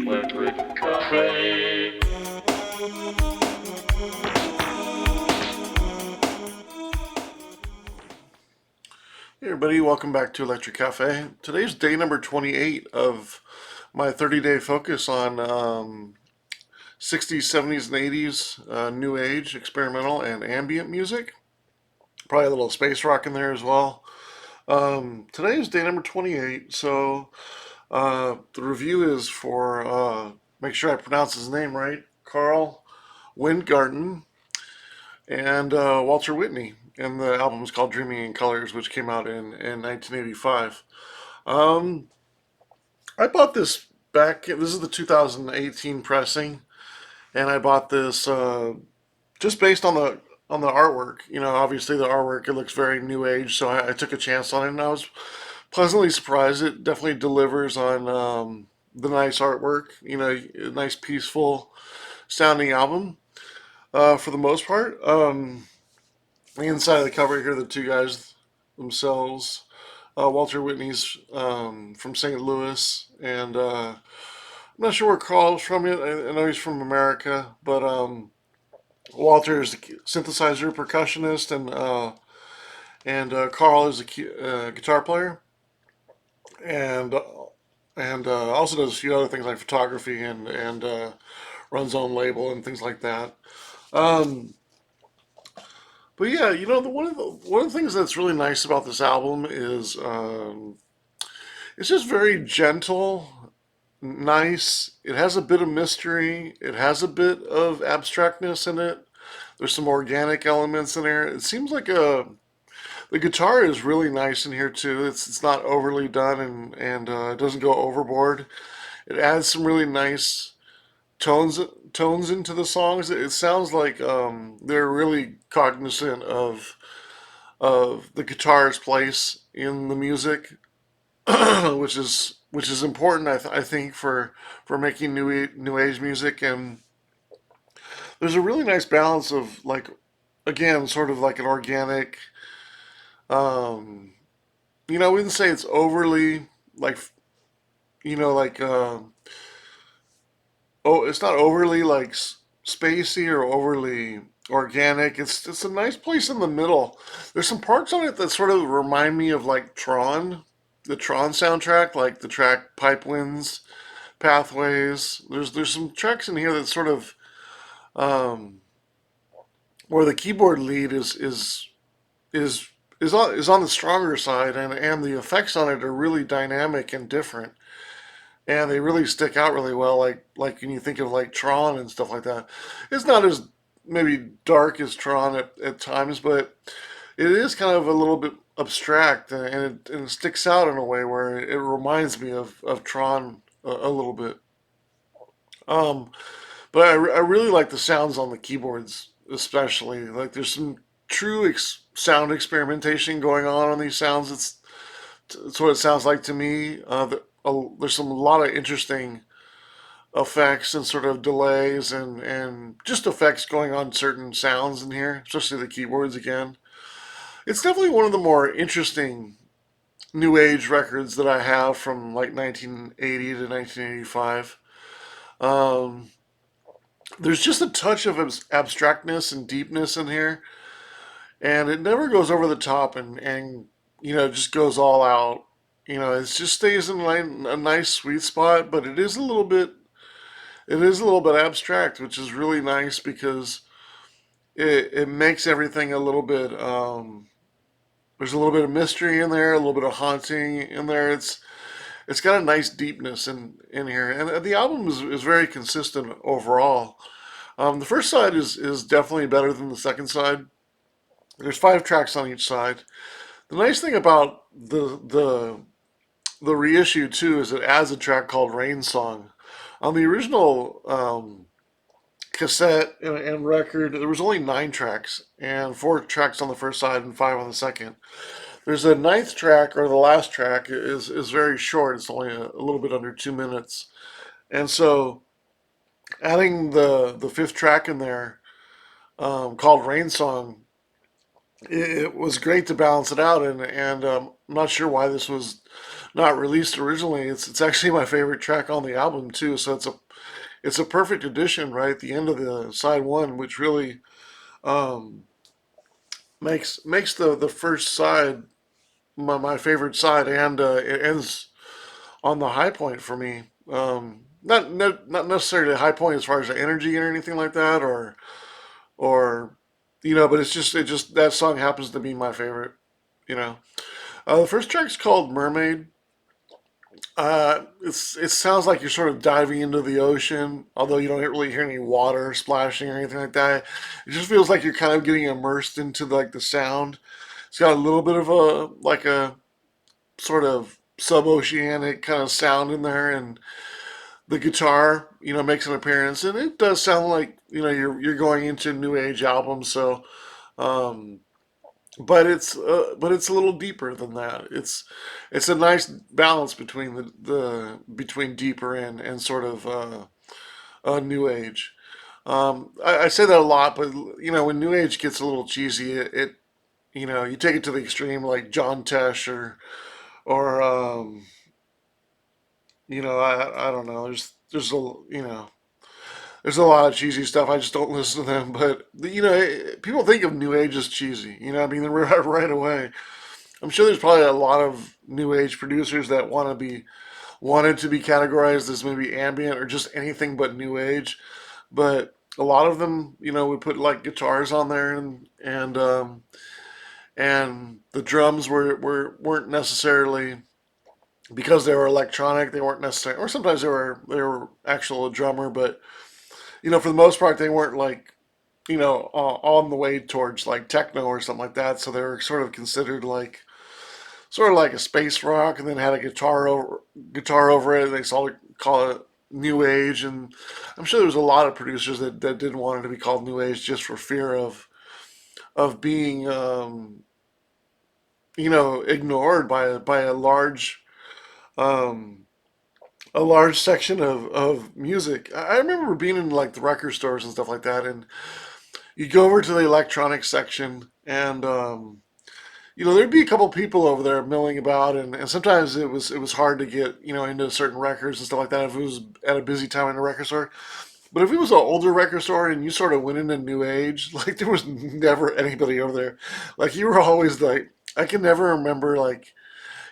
Electric Cafe. Hey everybody, welcome back to Electric Cafe. Today's day number 28 of my 30-day focus on 60s, 70s, and 80s new age, experimental, and ambient music. Probably a little space rock in there as well. Today is day number 28, so the review is for, make sure I pronounce his name right, Carl Weingarten and Walter Whitney. And the album is called Dreaming in Colors, which came out in 1985. Um, I bought this back. This is the 2018 pressing, and I bought this just based on the artwork. You know, obviously the artwork, it looks very new age, so I took a chance on it, and I was pleasantly surprised. It definitely delivers on the nice artwork. You know, a nice peaceful sounding album for the most part. The inside of the cover here, the two guys themselves. Walter Whitney's from St. Louis, and I'm not sure where Carl's from. Yet. I know he's from America, but Walter is a synthesizer percussionist, and Carl is a guitar player, and also does a few other things like photography and runs his own label and things like that. Um, but yeah, you know, one of the things that's really nice about this album is it's just very gentle, nice. It has a bit of mystery. It has a bit of abstractness in it. There's some organic elements in there. It seems like the guitar is really nice in here too. It's not overly done and it doesn't go overboard. It adds some really nice tones tones into the songs. It sounds like they're really cognizant of the guitar's place in the music, which is important. I think for making new age music, and there's a really nice balance of like again sort of like an organic. Um, you know, I wouldn't say it's overly like you know like oh, it's not overly like spacey or overly organic. It's a nice place in the middle. There's some parts on it that sort of remind me of like Tron, the Tron soundtrack, like the track Pipe Winds, Pathways. There's some tracks in here that sort of um, where the keyboard lead is is on the stronger side, and the effects on it are really dynamic and different, and they really stick out really well. Like when you think of like Tron and stuff like that, it's not as maybe dark as Tron at times, but it is kind of a little bit abstract, and it sticks out in a way where it reminds me of Tron a little bit. Um, but I really like the sounds on the keyboards, especially. Like there's some true sound experimentation going on these sounds. It's what it sounds like to me. There's some a lot of interesting effects and sort of delays and just effects going on certain sounds in here, especially the keyboards again. It's definitely one of the more interesting new age records that I have from like 1980 to 1985. Um, there's just a touch of abstractness and deepness in here, and it never goes over the top and you know just goes all out. You know, it just stays in a nice sweet spot, but it is a little bit abstract, which is really nice because it makes everything a little bit. There's a little bit of mystery in there, a little bit of haunting in there. It's got a nice deepness in here, and the album is very consistent overall. The first side is definitely better than the second side. There's five tracks on each side. The nice thing about the reissue too is it adds a track called Rain Song. On the original cassette and record, there was only nine tracks, and four tracks on the first side and five on the second. There's a ninth track, or the last track, is very short. It's only a little bit under 2 minutes, and so adding the fifth track in there, called Rain Song, it was great to balance it out, and I'm not sure why this was not released originally. It's actually my favorite track on the album too, so it's a perfect addition right at the end of the side one, which really um, makes the first side my favorite side, and it ends on the high point for me. Not necessarily a high point as far as the energy or anything like that, or but it just that song happens to be my favorite. You know, the first track's called Mermaid. It sounds like you're sort of diving into the ocean, although you don't really hear any water splashing or anything like that. It just feels like you're kind of getting immersed into like the sound. It's got a little bit of a sort of sub-oceanic kind of sound in there, and the guitar, makes an appearance, and it does sound like you're going into a new age album. So, um, but it's a little deeper than that. It's a nice balance between the between deeper and sort of new age. I say that a lot, but when new age gets a little cheesy, it you take it to the extreme, like John Tesh or I don't know. There's a there's a lot of cheesy stuff. I just don't listen to them. But people think of new age as cheesy. I mean, right away. I'm sure there's probably a lot of new age producers that wanted to be categorized as maybe ambient or just anything but new age. But a lot of them, we put like guitars on there, and the drums weren't necessarily, because they were electronic. They weren't necessarily, or sometimes they were actual drummer, but for the most part, they weren't like on the way towards like techno or something like that. So they were sort of considered like sort of like a space rock, and then had a guitar over it. And they sort of call it new age, and I'm sure there was a lot of producers that didn't want it to be called new age just for fear of being ignored by um, a large section of music. I remember being in like the record stores and stuff like that, and you go over to the electronic section, and there'd be a couple people over there milling about, and sometimes it was hard to get into certain records and stuff like that if it was at a busy time in a record store. But if it was an older record store and you sort of went into new age, like there was never anybody over there. Like you were always like, I can never remember like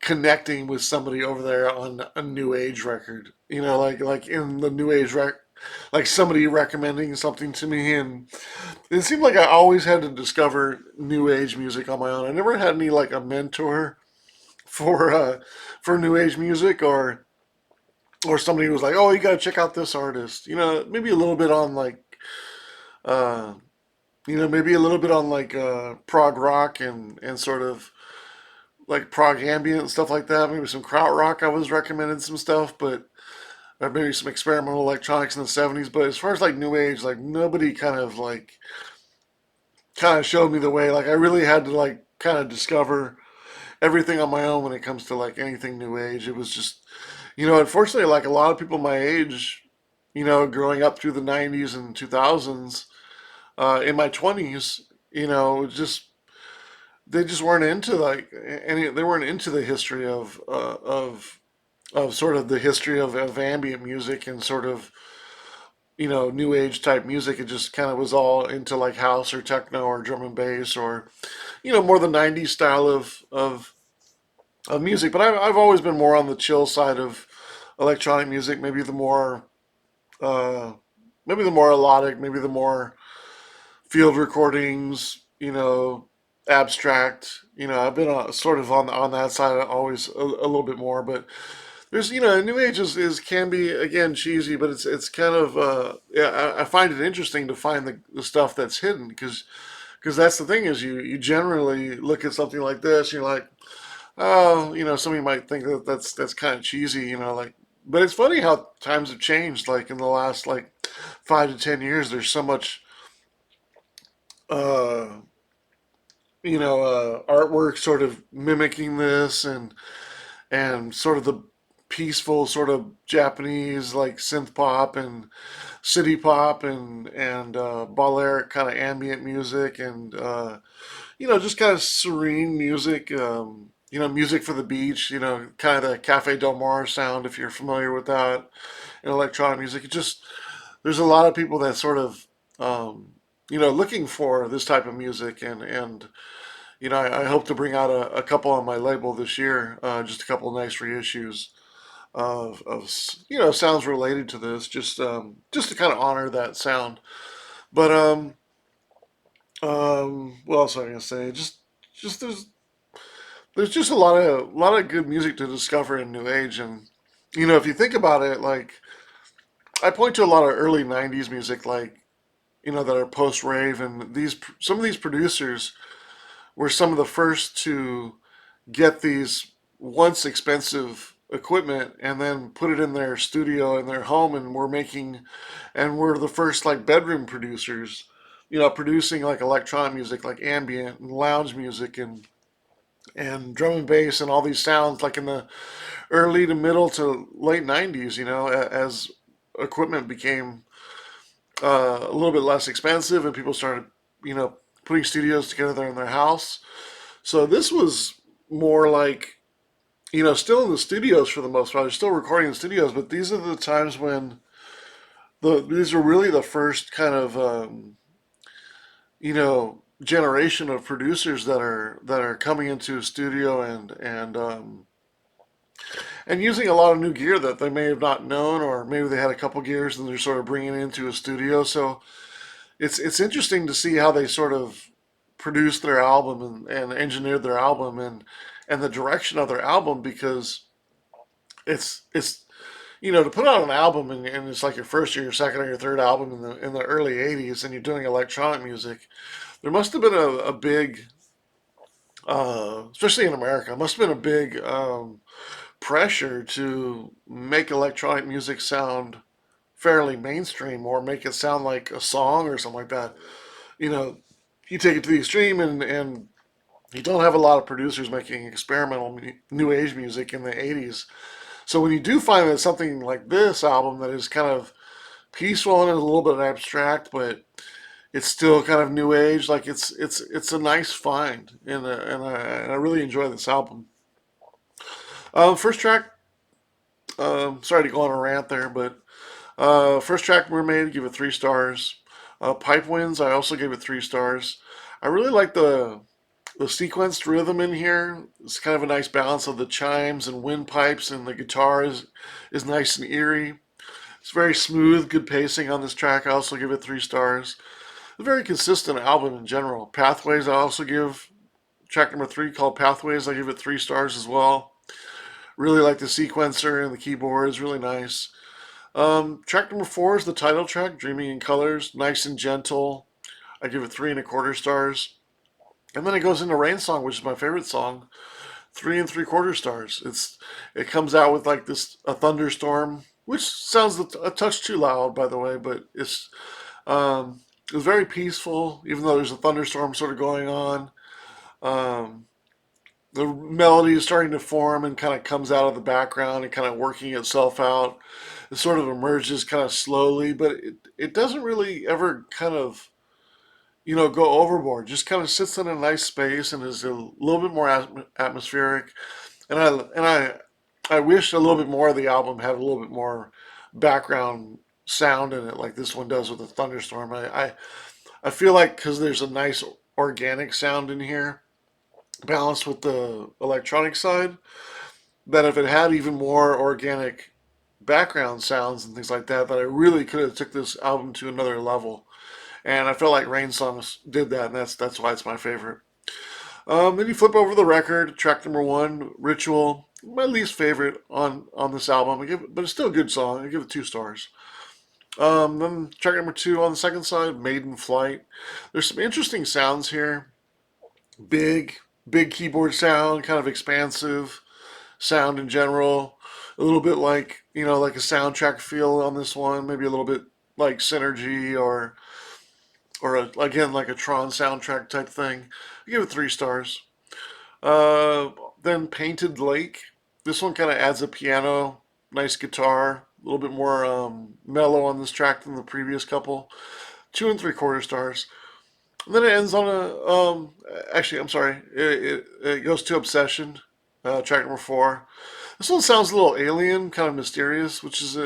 connecting with somebody over there on a new age record. Like in the new age like somebody recommending something to me, and it seemed like I always had to discover new age music on my own. I never had any like a mentor for for new age music, or somebody who was like, "Oh, you got to check out this artist." Maybe a little bit on like uh, maybe a little bit on like prog rock and sort of like prog ambient and stuff like that. Maybe some krautrock. I was recommended some stuff, but maybe some experimental electronics in the '70s. But as far as like new age, like nobody kind of showed me the way. Like I really had to like kind of discover everything on my own when it comes to like anything new age. It was just, unfortunately, like a lot of people my age, growing up through the '90s and 2000s, in my 20s, just they just weren't into like any. They weren't into the history of sort of the history of ambient music and sort of new age type music. It just kind of was all into like house or techno or drum and bass, or more the '90s style of music. But I've always been more on the chill side of electronic music. Uh, maybe the more melodic, maybe the more field recordings. Abstract. I've been sort of on that side always a little bit more. But there's new age is can be again cheesy, but it's kind of yeah. I find it interesting to find the stuff that's hidden, because that's the thing is you generally look at something like this, you're like, oh, somebody might think that's kind of cheesy, like. But it's funny how times have changed. Like in the last like 5 to 10 years, there's so much, uh, artwork sort of mimicking this, and sort of the peaceful sort of Japanese like synth pop and city pop and Balearic kind of ambient music, and just kind of serene music. Music for the beach. Kind of the Cafe Del Mar sound, if you're familiar with that. And electronic music. There's a lot of people that sort of, looking for this type of music, and I hope to bring out a couple on my label this year. Just a couple of nice reissues of sounds related to this, just to kind of honor that sound. But what else am I gonna say? Just there's just a lot of good music to discover in New Age, and if you think about it, like I point to a lot of early '90s music, like that are post rave, and these some of these producers were some of the first to get these once expensive equipment and then put it in their studio in their home, and we're the first like bedroom producers, producing like electronic music, like ambient and lounge music, and drum and bass and all these sounds, like in the early to middle to late '90s. As equipment became a little bit less expensive and people started, putting studios together in their house. So this was more like, still in the studios for the most part. They're still recording in studios, but these are the times when these are really the first kind of, generation of producers that are coming into a studio, and using a lot of new gear that they may have not known, or maybe they had a couple gears and they're sort of bringing it into a studio. So it's interesting to see how they sort of produced their album, and engineered their album, and the direction of their album, because it's to put out an album, and it's like your first or your second or your third album in the early '80s, and you're doing electronic music. There must have been a big, especially in America, must have been a big pressure to make electronic music sound fairly mainstream, or make it sound like a song or something like that. You know, you take it to the extreme, and you don't have a lot of producers making experimental new age music in the '80s. So when you do find that something like this album that is kind of peaceful and is a little bit abstract, but it's still kind of new age, like it's a nice find, and I really enjoy this album. First track, sorry to go on a rant there, but first track, Mermaid, give it 3 stars. Pipe Winds, I also gave it 3 stars. I really like the sequenced rhythm in here. It's kind of a nice balance of the chimes and windpipes, and the guitar is nice and eerie. It's very smooth, good pacing on this track. I also give it 3 stars. A very consistent album in general. Pathways, I also give track number 3, called Pathways. I give it 3 stars as well. Really like the sequencer and the keyboard is really nice. Track number 4 is the title track, Dreaming in Colors. Nice and gentle. I give it 3 1/4 stars. And then it goes into Rain Song, which is my favorite song. 3 3/4 stars. It comes out with like this a thunderstorm, which sounds a touch too loud, by the way, but it's very peaceful, even though there's a thunderstorm sort of going on. Um, the melody is starting to form and kind of comes out of the background and kind of working itself out. It sort of emerges kind of slowly, but it doesn't really ever kind of, go overboard. Just kind of sits in a nice space and is a little bit more atmospheric. And I wish a little bit more of the album had a little bit more background sound in it, like this one does with the thunderstorm. I feel like, because there's a nice organic sound in here, balanced with the electronic side, that if it had even more organic background sounds and things like that, that I really could have took this album to another level. And I felt like Rain Songs did that, and that's why it's my favorite. Then you flip over the record, track number 1, Ritual, my least favorite on this album. But it's still a good song. I give it 2 stars. Then track number 2 on the second side, Maiden Flight. There's some interesting sounds here. Big, big keyboard sound, kind of expansive sound in general. A little bit like, like a soundtrack feel on this one. Maybe a little bit like Synergy, again, like a Tron soundtrack type thing. I give it 3 stars. Uh, then Painted Lake. This one kind of adds a piano, nice guitar, a little bit more mellow on this track than the previous couple. 2 3/4 stars. And then it ends on a actually, I'm sorry. It goes to Obsession, track number 4. This one sounds a little alien, kind of mysterious, which is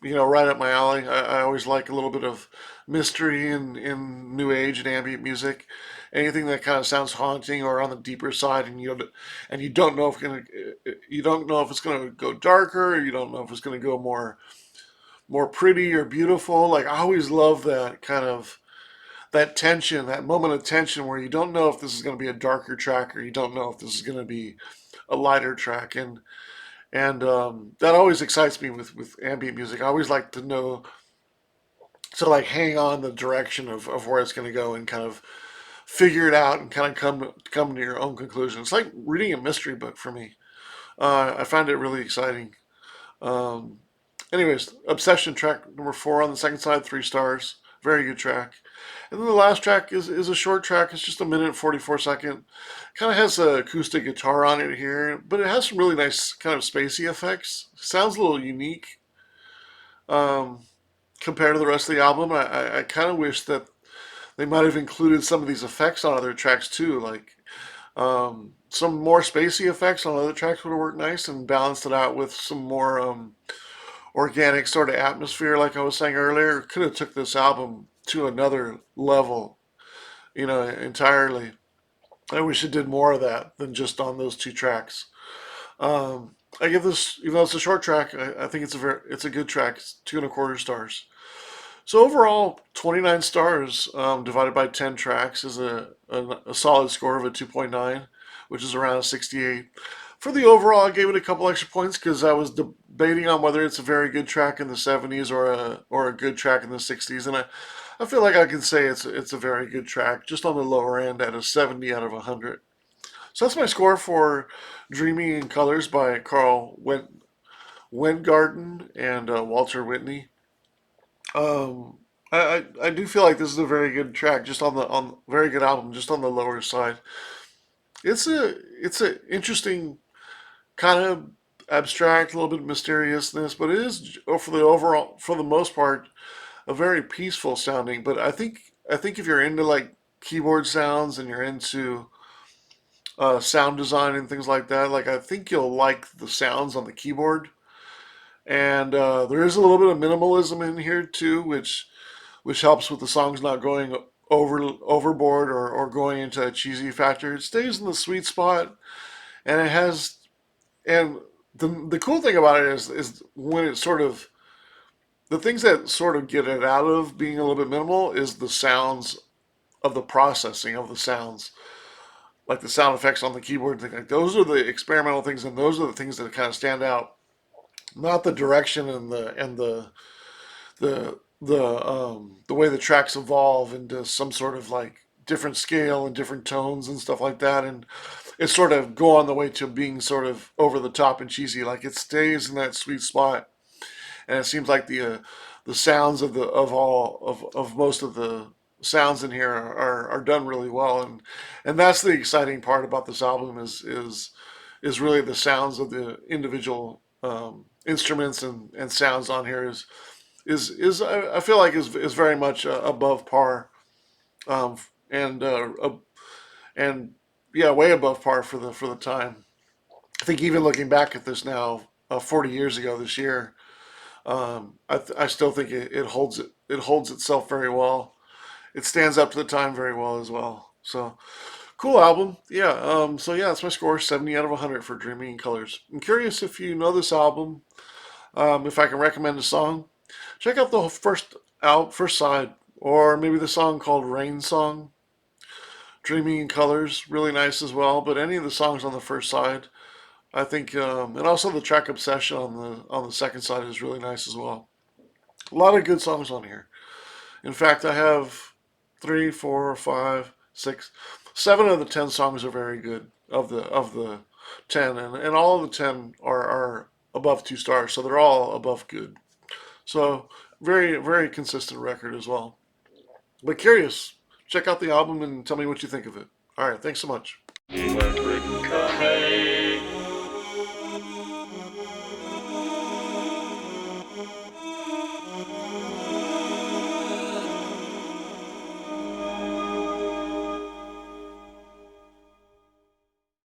right up my alley. I always like a little bit of mystery in new age and ambient music. Anything that kind of sounds haunting or on the deeper side, and you don't know if it's gonna go darker, or you don't know if it's gonna go more pretty or beautiful. Like I always love that kind of that tension, that moment of tension where you don't know if this is going to be a darker track or you don't know if this is going to be a lighter track, and that always excites me with ambient music. I always like to know to like hang on the direction of where it's going to go and kind of figure it out and kind of come to your own conclusion. It's like reading a mystery book for me. I find it really exciting. Um, Anyways, Obsession track number 4 on the second side, 3 stars. Very good track. And then the last track is a short track. It's just a minute and 44 second. Kind of has an acoustic guitar on it here, but it has some really nice kind of spacey effects. Sounds a little unique um, compared to the rest of the album. I kind of wish that they might have included some of these effects on other tracks too. Like some more spacey effects on other tracks would have worked nice and balanced it out with some more organic sort of atmosphere, like I was saying earlier. Could have took this album to another level, entirely. I wish it did more of that than just on those 2 tracks. I give this, even though it's a short track, I think it's a good track. It's 2.25 stars. So overall, 29 stars divided by 10 tracks is a solid score of a 2.9, which is around a 68. For the overall, I gave it a couple extra points because I was debating on whether it's a very good track in the 70s or a good track in the 60s, and I feel like I can say it's a very good track, just on the lower end at a 70 out of 100. So that's my score for "Dreaming in Colors" by Carl Weingarten and Walter Whitney. Um, I do feel like this is a very good track, just on very good album, just on the lower side. It's a interesting kind of abstract, a little bit of mysteriousness, but it is for the most part a very peaceful sounding. But I think if you're into like keyboard sounds and you're into sound design and things like that, like I think you'll like the sounds on the keyboard. And there is a little bit of minimalism in here too, which helps with the songs not going overboard or going into a cheesy factor. It stays in the sweet spot, and it has and the cool thing about it is when it sort of the things that sort of get it out of being a little bit minimal is the sounds of the processing of the sounds, like the sound effects on the keyboard. Like those are the experimental things, and those are the things that kind of stand out. Not the direction and the way the tracks evolve into some sort of like different scale and different tones and stuff like that, and it sort of go on the way to being sort of over the top and cheesy. Like it stays in that sweet spot, and it seems like the sounds of most of the sounds in here are done really well, and that's the exciting part about this album is really the sounds of the individual instruments and sounds on here is I feel like is very much above par, um, and and yeah, way above par for the time. I think even looking back at this now, 40 years ago this year, I still think it holds itself very well. It stands up to the time very well as well. So cool album, yeah. So yeah, that's my score, 70 out of 100 for Dreaming in Colors. I'm curious if you know this album, if I can recommend a song. Check out the first side, or maybe the song called Rain Song. Dreaming in Colors, really nice as well. But any of the songs on the first side, I think, and also the track Obsession on the second side is really nice as well. A lot of good songs on here. In fact, I have three, four, five, six, 7 of the 10 songs are very good of the 10, and all of the 10 are above 2 stars, so they're all above good. So very very consistent record as well. But curious, check out the album and tell me what you think of it. All right, thanks so much. Electric Cafe.